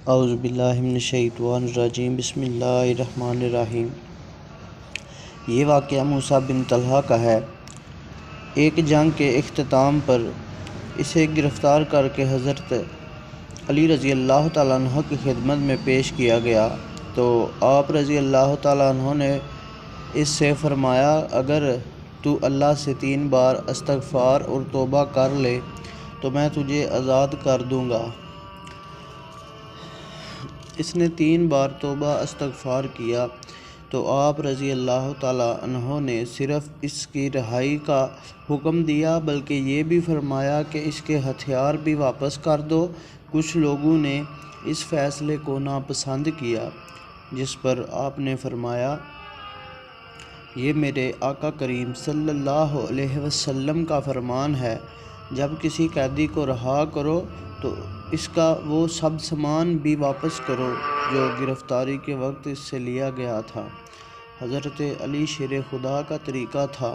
اعوذ باللہ من الشیطان الرجیم، بسم اللہ الرحمن الرحیم۔ یہ واقعہ موسیٰ بن طلحہ کا ہے۔ ایک جنگ کے اختتام پر اسے گرفتار کر کے حضرت علی رضی اللہ تعالیٰ عنہ کی خدمت میں پیش کیا گیا تو آپ رضی اللہ تعالیٰ عنہ نے اس سے فرمایا، اگر تو اللہ سے 3 بار استغفار اور توبہ کر لے تو میں تجھے آزاد کر دوں گا۔ اس نے 3 بار توبہ استغفار کیا تو آپ رضی اللہ تعالیٰ عنہ نے صرف اس کی رہائی کا حکم دیا بلکہ یہ بھی فرمایا کہ اس کے ہتھیار بھی واپس کر دو۔ کچھ لوگوں نے اس فیصلے کو ناپسند کیا، جس پر آپ نے فرمایا، یہ میرے آقا کریم صلی اللہ علیہ وسلم کا فرمان ہے، جب کسی قیدی کو رہا کرو تو اس کا وہ سب سامان بھی واپس کرو جو گرفتاری کے وقت اس سے لیا گیا تھا۔ حضرت علی شیر خدا کا طریقہ تھا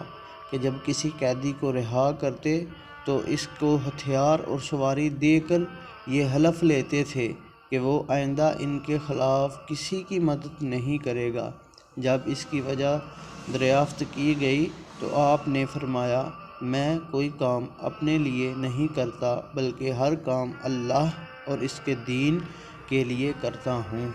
کہ جب کسی قیدی کو رہا کرتے تو اس کو ہتھیار اور سواری دے کر یہ حلف لیتے تھے کہ وہ آئندہ ان کے خلاف کسی کی مدد نہیں کرے گا۔ جب اس کی وجہ دریافت کی گئی تو آپ نے فرمایا، میں کوئی کام اپنے لیے نہیں کرتا بلکہ ہر کام اللہ اور اس کے دین کے لیے کرتا ہوں۔